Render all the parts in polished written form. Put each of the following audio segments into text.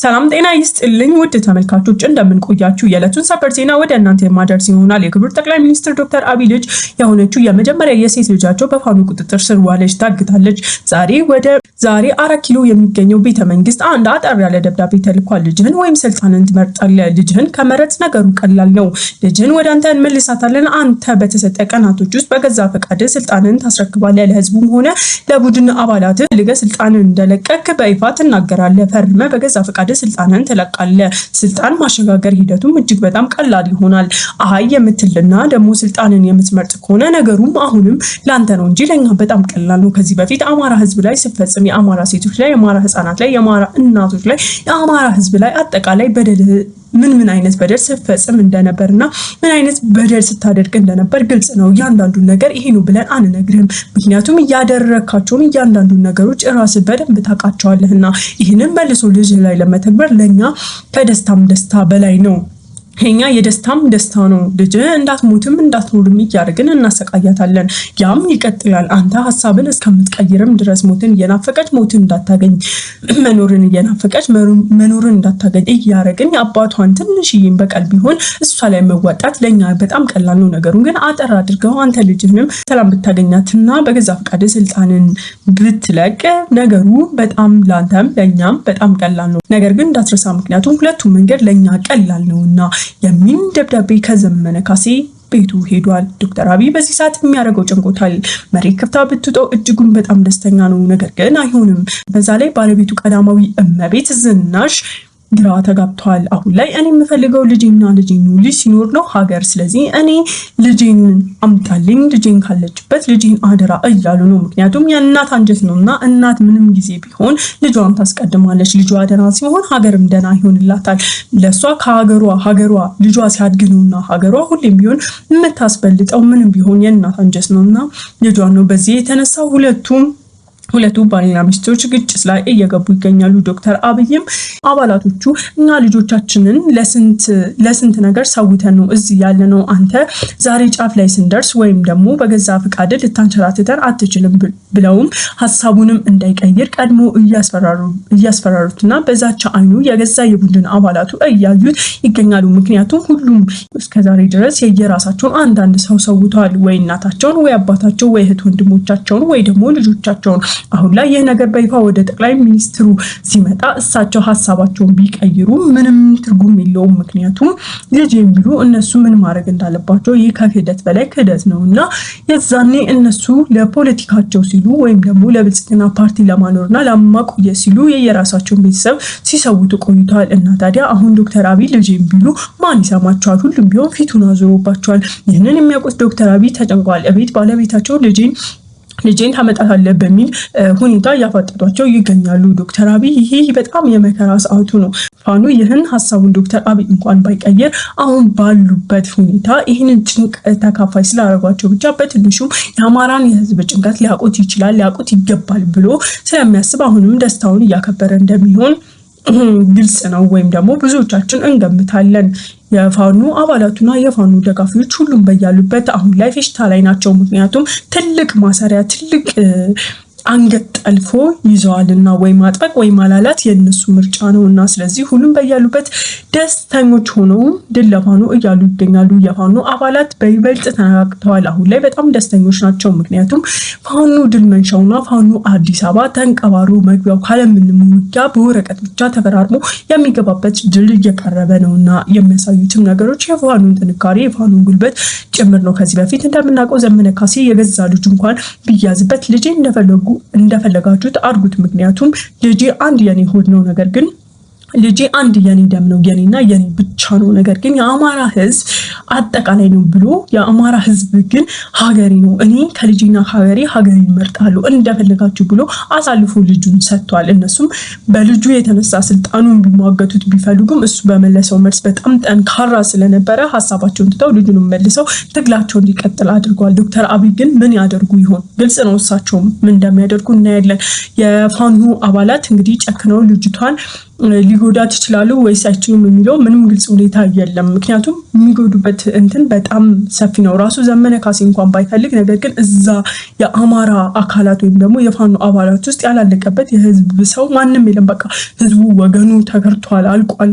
ሰላም ጤና ይስጥልኝ ውድ ተመልካቾች እንደምን ቆያችሁ? የዕለቱን ሰበር ዜና ወደ እናንተ የማደርስ ይሆናል። የክቡር ጠቅላይ ሚኒስትር ዶክተር አብይ ልጅ የሆነችው የመጀመሪያ የሴት ልጃቸው በፋኖ ቁጥጥር ስር ዋለች፣ ታግታለች። ዛሬ 4 ኪሎ የሚገኘው ቤተ መንግስት አንድ አጠር ያለ ደብዳቤ ተልኳል። ልጅህን ወይም ስልጣንን ትመርጣለህ? ልጅህን ከመረጥ ነገሩ ቀላል ነው። ልጅህን ወደ አንተ እንመልሳታለን። አንተ በተሰጠ ቀናቶች ውስጥ በገዛ ፈቃድ ስልጣንን ታስረክባለህ። ለህዝቡም ሆነ ለቡድን አባላት ልገ ስልጣንን እንደለቀቅ በይፋ ትናገራለህ። ፈርመ በገዛ ፈቃድ ስልጣንን ትለቃለህ። ስልጣን ማሸጋገር ሂደቱም እጅግ በጣም ቀላል ይሆናል። አይ የምትልና ደግሞ ስልጣንን የምትመርጥ ከሆነ ነገሩም አሁንም ላንተ ነው እንጂ ለኛ በጣም ቀላል ነው። ከዚህ በፊት አማራ ህዝብ ላይ ሲፈጽም የአማራ ሴቶች ላይ፣ የአማራ ህፃናት ላይ፣ የአማራ እናቶች ላይ፣ የአማራ ህዝብ ላይ አጠቃላይ በደል ምን አይነት በደል ሲፈጽም እንደነበርና ምን አይነት በደል ስታደርግ እንደነበር ግልጽ ነው። እያንዳንዱ ነገር ይሄ ነው ብለን አንነግርም። ምክንያቱም ያደረካቸውን እያንዳንዱ ነገሮች ራስ በደንብ ታውቃቸዋለህና ይህንን መልሶ ልጅ ላይ ለመተግበር ለኛ ከደስታም ደስታ በላይ ነው። የኛ የደስታም ደስታ ነው። ልጅ እንዳትሞትም እንዳትኖርም እያደረግን እናሰቃያታለን። ያም ይቀጥላል። አንተ ሐሳብን እስከምትቀይርም ድረስ ሞትን እየናፈቀች ሞትን እንዳታገኝ፣ መኖርን እየናፈቀች መኖርን እንዳታገኝ እያደረግን የአባቷን ትንሽዬም በቀል ቢሆን እሷ ላይ መዋጣት ለኛ በጣም ቀላል ነው። ነገሩን ግን አጠር አድርገው አንተ ልጅህንም ሰላም ብታገኛትና በገዛ ፈቃድ ስልጣንን ብትለቅ ነገሩ በጣም ላንተም ለኛም በጣም ቀላል ነው። ነገር ግን እንዳትረሳ፣ ምክንያቱም ሁለቱም መንገድ ለኛ ቀላል ነውና የሚል ደብዳቤ ከዘመነ ካሴ ቤቱ ሄዷል። ዶክተር አብይ በዚህ ሰዓት የሚያደርገው ጨንቆታል። መሬት ከፍታ ብትውጠው እጅጉን በጣም ደስተኛ ነው። ነገር ግን አይሆንም። በዛ ላይ ባለቤቱ ቀዳማዊ እመቤት ዝናሽ ግራ ተጋብተዋል። አሁን ላይ እኔ የምፈልገው ልጅና ልጅ ሲኖር ነው ሀገር። ስለዚህ እኔ ልጅን አምጣልኝ፣ ልጅን ካለችበት ልጅን አደራ እያሉ ነው። ምክንያቱም የእናት አንጀት ነውና እናት ምንም ጊዜ ቢሆን ልጇን ታስቀድማለች። ልጇ ደህና ሲሆን ሀገርም ደህና ይሆንላታል። ለሷ ሀገሯ ልጇ ሲያድግ ነውና ሀገሯ ሁሌም ቢሆን የምታስበልጠው ምንም ቢሆን የእናት አንጀት ነውና ልጇ ነው። በዚህ የተነሳ ሁለቱ ባልና ሚስቶች ግጭት ላይ እየገቡ ይገኛሉ። ዶክተር አብይም አባላቶቹ እና ልጆቻችንን ለስንት ነገር ሰውተን ነው እዚህ ያለ ነው። አንተ ዛሬ ጫፍ ላይ ስንደርስ ወይም ደግሞ በገዛ ፍቃድ ልታንሸራትተን አትችልም ብለውም ሀሳቡንም እንዳይቀይር ቀድሞ እያስፈራሩትና በዛቻ አይኑ የገዛ የቡድን አባላቱ እያዩት ይገኛሉ። ምክንያቱም ሁሉም እስከዛሬ ድረስ የየራሳቸውን አንዳንድ ሰው ሰውተዋል። ወይ እናታቸውን፣ ወይ አባታቸው፣ ወይ እህት ወንድሞቻቸውን፣ ወይ ደግሞ ልጆቻቸውን። አሁን ላይ ይህ ነገር በይፋ ወደ ጠቅላይ ሚኒስትሩ ሲመጣ እሳቸው ሀሳባቸውን ቢቀይሩ ምንም ትርጉም የለውም። ምክንያቱም ልጅ የሚሉ እነሱ ምን ማድረግ እንዳለባቸው ይህ ከክህደት በላይ ክህደት ነውና የዛኔ እነሱ ለፖለቲካቸው ሲሉ ወይም ደግሞ ለብልጽግና ፓርቲ ለማኖርና ለማቆየት ሲሉ የየራሳቸውን ቤተሰብ ሲሰውቱ ቆይተዋል። እና ታዲያ አሁን ዶክተር አብይ ልጅ የሚሉ ማን ይሰማቸዋል? ሁሉም ቢሆን ፊቱን አዞሮባቸዋል። ይህንን የሚያውቁት ዶክተር አብይ ተጨንቋል። እቤት ባለቤታቸው ልጄን ታመጣታለህ በሚል ሁኔታ እያፋጠጧቸው ይገኛሉ። ዶክተር አብይ ይሄ በጣም የመከራ ሰዓቱ ነው። ፋኖ ይህን ሀሳቡን ዶክተር አብይ እንኳን ባይቀየር አሁን ባሉበት ሁኔታ ይህንን ጭንቅ ተካፋይ ስላደረጓቸው ብቻ በትንሹ የአማራን የህዝብ ጭንቀት ሊያውቁት ይገባል ብሎ ስለሚያስብ አሁንም ደስታውን እያከበረ እንደሚሆን ግልጽ ነው። ወይም ደግሞ ብዙዎቻችን እንገምታለን። የፋኖ አባላቱና የፋኖ ደጋፊዎች ሁሉም በያሉበት አሁን ላይ ፌሽታ ላይ ናቸው። ምክንያቱም ትልቅ ማሰሪያ ትልቅ አንገት ጠልፎ ይዘዋልና ወይ ማጥበቅ ወይ ማላላት የነሱ ምርጫ ነውና ስለዚህ ሁሉም በያሉበት ደስተኞች ሆነው ድል ለፋኖ እያሉ ይገኛሉ። የፋኖ አባላት በይበልጥ ተናግተዋል። አሁን ላይ በጣም ደስተኞች ናቸው። ምክንያቱም ፋኖ ድል መንሻውና ፋኖ አዲስ አበባ ተንቀባሮ መግቢያው ካለምንም ውጊያ በወረቀት ብቻ ተፈራርሞ የሚገባበት ድል እየቀረበ ነውና የሚያሳዩትም ነገሮች የፋኖን ጥንካሬ የፋኖን ጉልበት ጭምር ነው። ከዚህ በፊት እንደምናውቀው ዘመነ ካሴ የገዛ ልጅ እንኳን ቢያዝበት ልጄ እንደፈለጋችሁት አድርጉት፣ ምክንያቱም ልጄ አንድ የኔ ሆድ ነው፣ ነገር ግን ልጄ አንድ የኔ ደም ነው፣ የኔና የኔ ብቻ ነው፣ ነገር ግን የአማራ ህዝብ አጠቃላይ ነው ብሎ የአማራ ህዝብ ግን ሀገሬ ነው፣ እኔ ከልጄና ሀገሬ እመርጣለሁ እንደፈለጋችሁ ብሎ አሳልፎ ልጁን ሰጥቷል። እነሱም በልጁ የተነሳ ስልጣኑን ቢሟገቱት ቢፈልጉም እሱ በመለሰው መልስ በጣም ጠንካራ ስለነበረ ሀሳባቸውን ትተው ልጁን መልሰው ትግላቸውን እንዲቀጥል አድርጓል። ዶክተር አብይ ግን ምን ያደርጉ ይሆን? ግልጽ ነው። እሳቸውም ምን እንደሚያደርጉ እናያለን። የፋኖ አባላት እንግዲህ ጨክነው ልጅቷን ሊጎዳት ይችላሉ ወይስ አይችሉም የሚለው ምንም ግልጽ ሁኔታ የለም። ምክንያቱም የሚጎዱበት እንትን በጣም ሰፊ ነው። ራሱ ዘመነ ካሴ እንኳን ባይፈልግ፣ ነገር ግን እዛ የአማራ አካላት ወይም ደግሞ የፋኖ አባላት ውስጥ ያላለቀበት የህዝብ ሰው ማንም የለም። በቃ ህዝቡ ወገኑ ተገርቷል፣ አልቋል።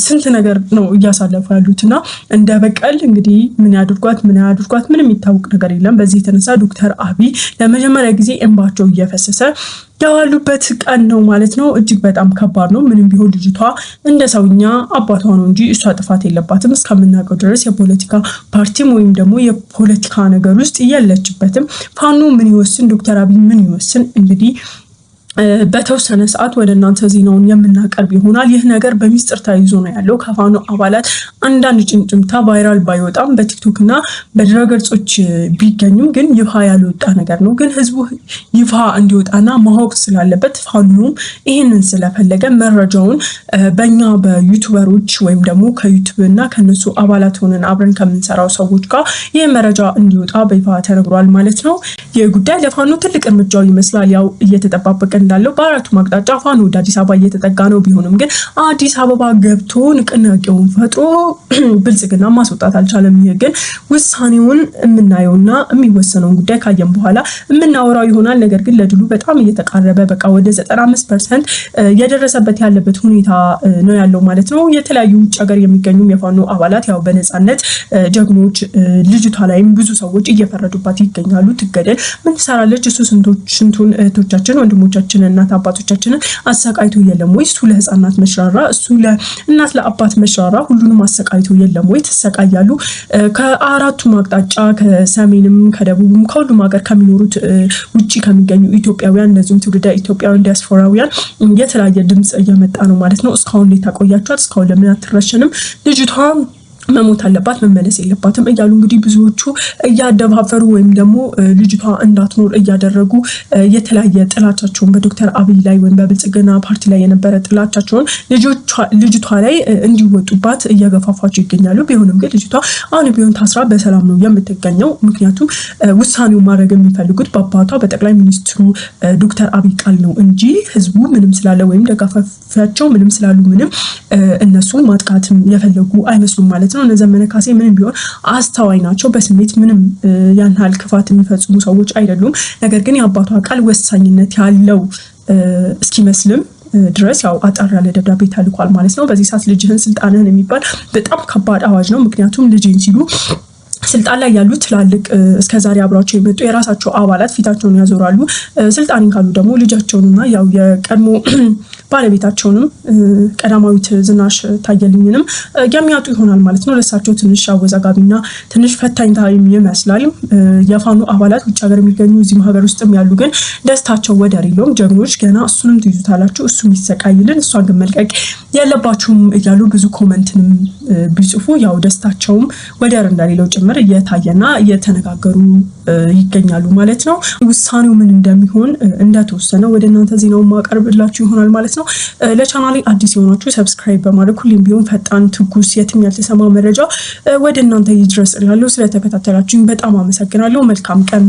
ስንት ነገር ነው እያሳለፉ ያሉትና እንደ በቀል እንግዲህ ምን ያድርጓት ምንም የሚታወቅ ነገር የለም። በዚህ የተነሳ ዶክተር አብይ ለመጀመሪያ ጊዜ እንባቸው እየፈሰሰ ያዋሉበት ቀን ነው ማለት ነው። እጅግ በጣም ከባድ ነው። ምንም ቢሆን ልጅቷ እንደ ሰውኛ አባቷ ነው እንጂ እሷ ጥፋት የለባትም። እስከምናውቀው ድረስ የፖለቲካ ፓርቲም ወይም ደግሞ የፖለቲካ ነገር ውስጥ የለችበትም። ፋኖ ምን ይወስን፣ ዶክተር አብይ ምን ይወስን እንግዲህ በተወሰነ ሰዓት ወደ እናንተ ዜናውን የምናቀርብ ይሆናል። ይህ ነገር በሚስጥር ተይዞ ነው ያለው። ከፋኖ አባላት አንዳንድ ጭምጭምታ ቫይራል ባይወጣም በቲክቶክ እና በድረገጾች ቢገኙም ግን ይፋ ያልወጣ ነገር ነው። ግን ህዝቡ ይፋ እንዲወጣና ማወቅ ስላለበት ፋኖም ይህንን ስለፈለገ መረጃውን በእኛ በዩቱበሮች ወይም ደግሞ ከዩቱብ እና ከነሱ አባላት ሆነን አብረን ከምንሰራው ሰዎች ጋር ይህ መረጃ እንዲወጣ በይፋ ተነግሯል ማለት ነው። ይህ ጉዳይ ለፋኖ ትልቅ እርምጃው ይመስላል። ያው እየተጠባበቀ እንዳለው በአራቱም አቅጣጫ ፋኖ ወደ አዲስ አበባ እየተጠጋ ነው። ቢሆንም ግን አዲስ አበባ ገብቶ ንቅናቄውን ፈጥሮ ብልጽግና ማስወጣት አልቻለም። ይህ ግን ውሳኔውን የምናየውና የሚወሰነውን ጉዳይ ካየን በኋላ የምናወራው ይሆናል። ነገር ግን ለድሉ በጣም እየተቃረበ በቃ ወደ 95% የደረሰበት ያለበት ሁኔታ ነው ያለው ማለት ነው። የተለያዩ ውጭ ሀገር የሚገኙ የፋኖ አባላት ያው በነፃነት ጀግኖች፣ ልጅቷ ላይም ብዙ ሰዎች እየፈረዱባት ይገኛሉ። ትገደል፣ ምን ትሰራለች? እሱ ስንቱን እህቶቻችን ወንድሞቻችን እናት አባቶቻችንን አሰቃይቶ የለም ወይ? እሱ ለህፃናት መሽራራ፣ እሱ ለእናት ለአባት መሽራራ ሁሉንም አሰቃይቶ የለም ወይ? ተሰቃያሉ። ከአራቱም አቅጣጫ ከሰሜንም ከደቡብም ከሁሉም ሀገር ከሚኖሩት ውጪ ከሚገኙ ኢትዮጵያውያን እንደዚሁም ትውልደ ኢትዮጵያውያን ዲያስፖራውያን የተለያየ ድምጽ እየመጣ ነው ማለት ነው። እስካሁን እንዴት ታቆያችኋት? እስካሁን ለምን አትረሸንም? ልጅቷ መሞት አለባት መመለስ የለባትም እያሉ እንግዲህ ብዙዎቹ እያደባፈሩ ወይም ደግሞ ልጅቷ እንዳትኖር እያደረጉ የተለያየ ጥላቻቸውን በዶክተር አብይ ላይ ወይም በብልጽግና ፓርቲ ላይ የነበረ ጥላቻቸውን ልጅቷ ላይ እንዲወጡባት እየገፋፋቸው ይገኛሉ። ቢሆንም ግን ልጅቷ አሁን ቢሆን ታስራ በሰላም ነው የምትገኘው። ምክንያቱም ውሳኔው ማድረግ የሚፈልጉት በአባቷ በጠቅላይ ሚኒስትሩ ዶክተር አብይ ቃል ነው እንጂ ህዝቡ ምንም ስላለ ወይም ደጋፊያቸው ምንም ስላሉ ምንም እነሱን ማጥቃትም የፈለጉ አይመስሉም ማለት ነው። እነ ዘመነ ካሴ ምንም ቢሆን አስተዋይ ናቸው። በስሜት ምንም ያን ያህል ክፋት የሚፈጽሙ ሰዎች አይደሉም። ነገር ግን የአባቷ ቃል ወሳኝነት ያለው እስኪመስልም ድረስ ያው አጣር ያለ ደብዳቤ ተልኳል ማለት ነው። በዚህ ሰዓት ልጅህን ስልጣንህን የሚባል በጣም ከባድ አዋጅ ነው። ምክንያቱም ልጅን ሲሉ ስልጣን ላይ ያሉት ትላልቅ እስከዛሬ አብሯቸው የመጡ የራሳቸው አባላት ፊታቸውን ያዞራሉ። ስልጣን ካሉ ደግሞ ልጃቸውንና ያው የቀድሞ ባለቤታቸውንም ቀዳማዊት ዝናሽ ታየልኝንም የሚያጡ ይሆናል ማለት ነው። ለሳቸው ትንሽ አወዛጋቢና ትንሽ ፈታኝ ታይም ይመስላል። የፋኖ አባላት ውጭ ሀገር የሚገኙ እዚህ ሀገር ውስጥም ያሉ ግን ደስታቸው ወደር የለውም። ጀግኖች ገና እሱንም ትይዙታላችሁ፣ እሱም ይሰቃይልን፣ እሷን ግን መልቀቅ የለባችሁም እያሉ ብዙ ኮመንትንም ቢጽፉ ያው ደስታቸውም ወደር እንደሌለው ጭምር እየታየና እየተነጋገሩ ይገኛሉ ማለት ነው። ውሳኔው ምን እንደሚሆን እንደተወሰነ ወደ እናንተ ዜናውን ማቀርብላችሁ ይሆናል ማለት ነው። ለቻናሌ አዲስ የሆናችሁ ሰብስክራይብ በማድረግ ሁሌም ቢሆን ፈጣን፣ ትኩስ፣ የትም ያልተሰማ መረጃ ወደ እናንተ ይድረስ እላለሁ። ስለተከታተላችሁኝ በጣም አመሰግናለሁ። መልካም ቀን።